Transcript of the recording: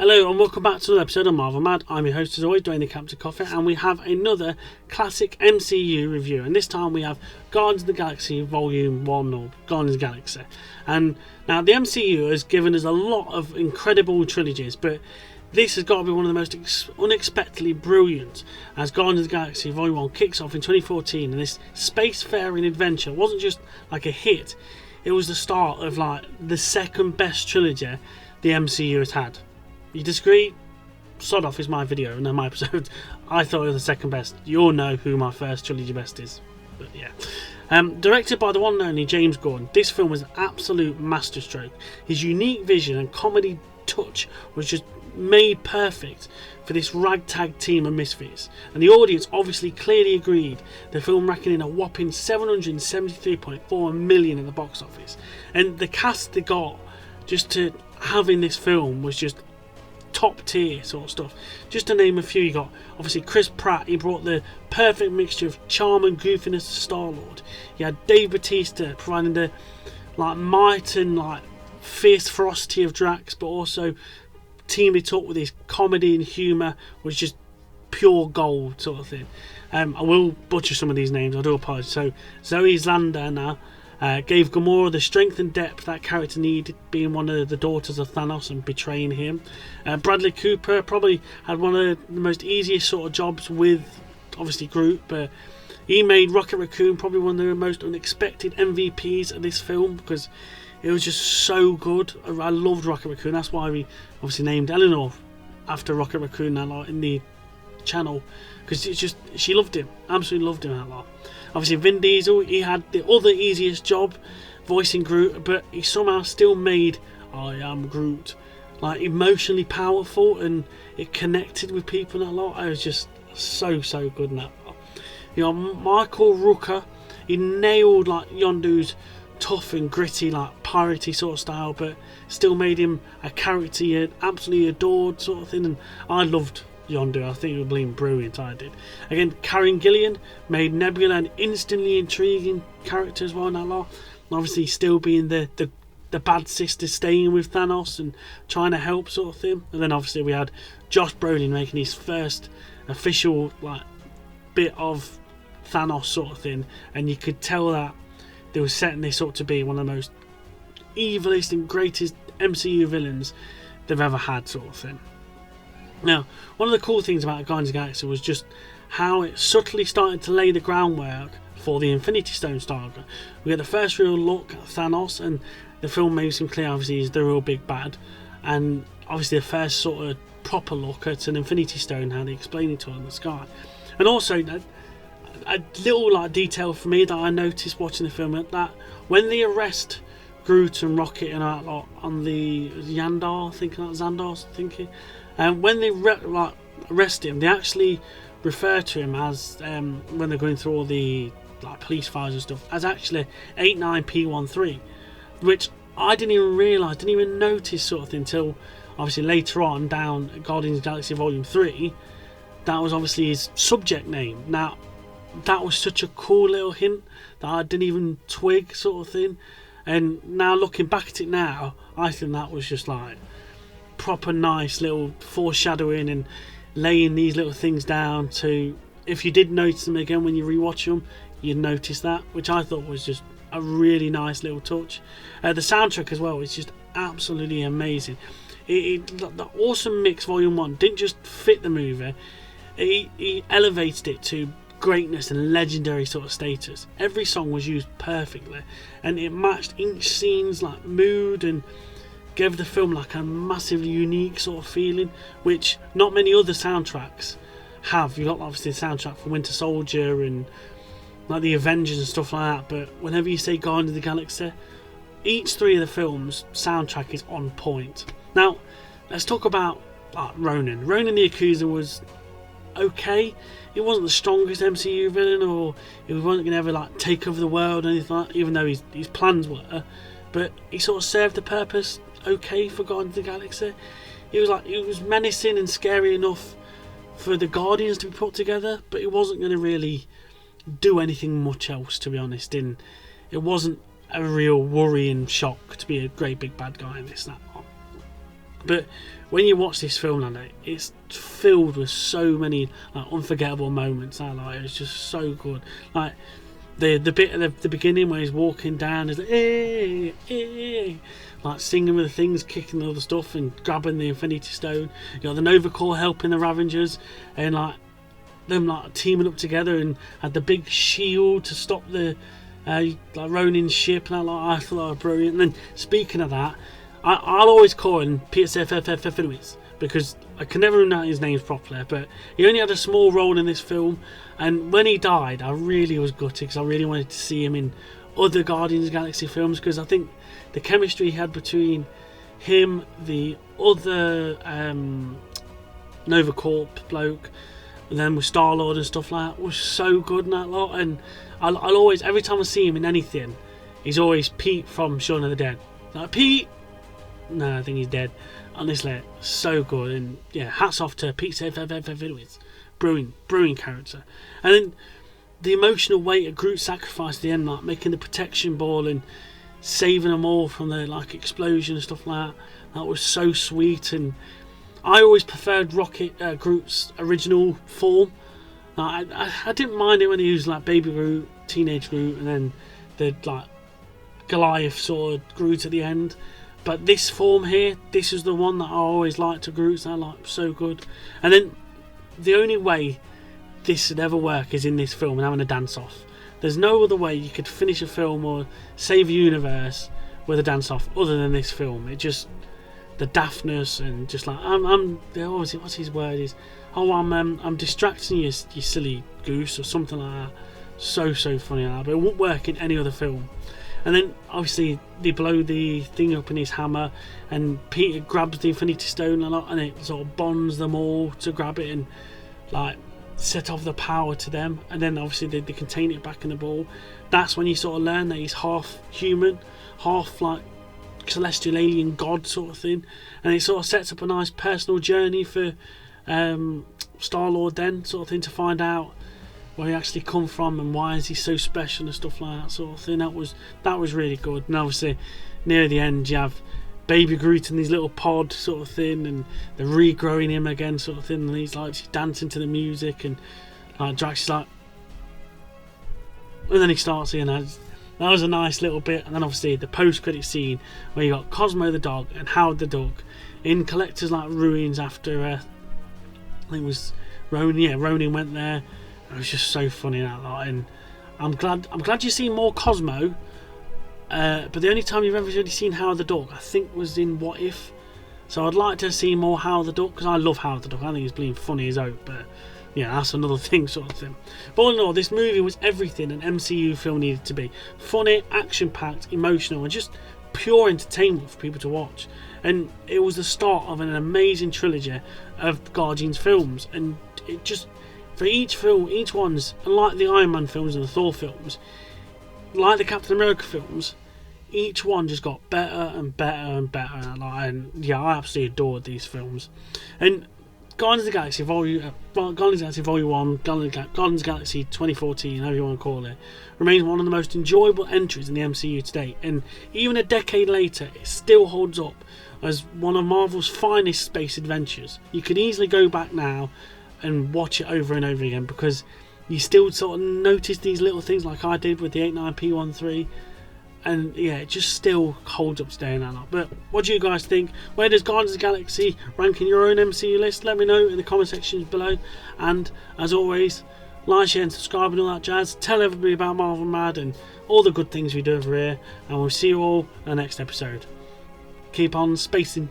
Hello and welcome back to another episode of Marvel Mad. I'm your host as always, Dwayne the Captain Coffee, and we have another classic MCU review, and this time we have Guardians of the Galaxy Volume 1, or Guardians of the Galaxy. And now the MCU has given us a lot of incredible trilogies, but this has got to be one of the most unexpectedly brilliant, as Guardians of the Galaxy Volume 1 kicks off in 2014, and this spacefaring adventure wasn't just like a hit, it was the start of like the second best trilogy the MCU has had. You disagree? Sod off, is my video and my episode. I thought it was the second best. You all know who my first trilogy best is. But yeah. Directed by the one and only James Gunn, this film was an absolute masterstroke. His unique vision and comedy touch was just made perfect for this ragtag team of misfits. And the audience obviously clearly agreed, the film racking in a whopping $773.4 million in the box office. And the cast they got just to have in this film was just top tier sort of stuff. Just to name a few, you got obviously Chris Pratt. He brought the perfect mixture of charm and goofiness to Star-Lord. You had Dave Bautista providing the like might and like fierce ferocity of Drax, but also teamed it up with his comedy and humour was just pure gold sort of thing. I will butcher some of these names, I do apologise. So Zoe Zlander now gave Gamora the strength and depth that character needed, being one of the daughters of Thanos and betraying him. Bradley Cooper probably had one of the most easiest sort of jobs with obviously Groot, but he made Rocket Raccoon probably one of the most unexpected MVPs of this film, because it was just so good. I loved Rocket Raccoon. That's why we obviously named Eleanor after Rocket Raccoon a lot in the channel, because it's just, she loved him, absolutely loved him a lot. Obviously Vin Diesel, he had the other easiest job voicing Groot, but he somehow still made I Am Groot like emotionally powerful, and it connected with people a lot. I was just so good in that part. You know, Michael Rooker, he nailed like Yondu's tough and gritty like piratey sort of style, but still made him a character you absolutely adored sort of thing, and I loved Yondu. I think it was brilliant, brilliant. I did. Again, Karen Gillian made Nebula an instantly intriguing character as well in that lot. And obviously still being the bad sister staying with Thanos and trying to help sort of thing. And then obviously we had Josh Brolin making his first official like bit of Thanos sort of thing, and you could tell that they were setting this up to be one of the most evilest and greatest MCU villains they've ever had sort of thing. Now, one of the cool things about Guardians of the Galaxy was just how it subtly started to lay the groundwork for the Infinity Stone saga. We get the first real look at Thanos, and the film makes him clear obviously he's the real big bad, and obviously the first sort of proper look at an Infinity Stone, how they explain it to her in the sky. And also a little like detail for me that I noticed watching the film, that when they arrest Groot and Rocket and that lot on the Yandar, thinking and when they arrest him, they actually refer to him as when they're going through all the like police files and stuff, as actually 89P13, which I didn't even realise, didn't even notice sort of thing until obviously later on down Guardians of the Galaxy Volume 3. That was obviously his subject name. Now that was such a cool little hint that I didn't even twig sort of thing, and now looking back at it now, I think that was just like proper nice little foreshadowing and laying these little things down to, if you did notice them again when you rewatch them, you'd notice that, which I thought was just a really nice little touch. The soundtrack as well is just absolutely amazing. The awesome mix Volume 1 didn't just fit the movie, he elevated it to greatness and legendary sort of status. Every song was used perfectly, and it matched each scene's like mood and gave the film like a massively unique sort of feeling, which not many other soundtracks have. You got obviously the soundtrack for Winter Soldier and like the Avengers and stuff like that, but whenever you say Guardians of the Galaxy, each three of the films soundtrack is on point. Now let's talk about Ronan. Ronan the Accuser was okay. He wasn't the strongest MCU villain, or he wasn't going to ever like take over the world or anything like that, even though his plans were, but he sort of served the purpose okay for Guardians of the Galaxy. It was menacing and scary enough for the Guardians to be put together, but it wasn't going to really do anything much else, to be honest. And it wasn't a real worrying shock to be a great big bad guy in this. But when you watch this film, like, it's filled with so many like unforgettable moments. Like, it's just so good. Like the bit at the beginning where he's walking down, is like, like singing with the things, kicking all the stuff, and grabbing the Infinity Stone. You got the Nova Corps helping the Ravengers, and like them like teaming up together, and had the big shield to stop the like Ronan's ship. And I thought that was brilliant. And then speaking of that, I'll always call him Peter Seferiowicz, because I can never remember his names properly, but he only had a small role in this film, and when he died I really was gutted, because I really wanted to see him in other Guardians of the Galaxy films, because I think the chemistry he had between him, the other Nova Corp bloke, and then with Star-Lord and stuff like that, was so good in that lot. And I'll always, every time I see him in anything, he's always Pete from Shaun of the Dead. Like, Pete! No, I think he's dead. Honestly, so good. And yeah, hats off to Pete Seferiowicz. Brilliant character. And then the emotional weight of Groot's sacrifice at the end, like making the protection ball and saving them all from the like explosion and stuff like that. That was so sweet. And I always preferred Groot's original form. Like, I didn't mind it when he used like Baby Groot, Teenage Groot, and then the like Goliath sort of Groot at the end. But this form here, this is the one that I always liked to Groot's. I like so good. And then the only way this would ever work is in this film and having a dance off. There's no other way you could finish a film or save a universe with a dance off other than this film. It just, the daftness and just like what's his word is? Oh, I'm distracting you, you silly goose, or something like that. So funny like that, but it won't work in any other film. And then obviously they blow the thing up in his hammer, and Peter grabs the Infinity Stone a lot, and it sort of bonds them all to grab it and like set off the power to them. And then obviously they contain it back in the ball. That's when you sort of learn that he's half human, half like celestial alien god sort of thing. And it sort of sets up a nice personal journey for Star-Lord then, sort of thing, to find out where he actually come from and why is he so special and stuff like that sort of thing. That was really good. And obviously near the end you have Baby Groot in his little pod sort of thing, and they're regrowing him again sort of thing, and he's dancing to the music, and Drax is like, and then he starts saying that was a nice little bit. And then obviously the post-credit scene where you got Cosmo the dog and Howard the dog in Collector's like ruins after I think it was Ronan. Yeah, Ronan went there. It was just so funny that lot, and I'm glad you see more Cosmo. But the only time you've ever really seen Howard the Duck, I think, was in What If. So I'd like to see more Howard the Duck, because I love Howard the Duck. I think he's being funny as out, but yeah, that's another thing sort of thing. But all in all, this movie was everything an MCU film needed to be: funny, action-packed, emotional, and just pure entertainment for people to watch. And it was the start of an amazing trilogy of Guardians films, and it just, for each film, each one's, unlike the Iron Man films and the Thor films, like the Captain America films, each one just got better and better and better. And yeah, I absolutely adored these films. And Guardians of the Galaxy Volume 1, Guardians of the Galaxy 2014, however you want to call it, remains one of the most enjoyable entries in the MCU to date. And even a decade later, it still holds up as one of Marvel's finest space adventures. You could easily go back now and watch it over and over again, because you still sort of notice these little things like I did with the 89P13, and yeah, it just still holds up today in that lot. But what do you guys think? Where does Guardians of the Galaxy rank in your own MCU list? Let me know in the comment sections below. And as always, like, share and subscribe and all that jazz. Tell everybody about Marvel Mad and all the good things we do over here, and we'll see you all in the next episode. Keep on spacing.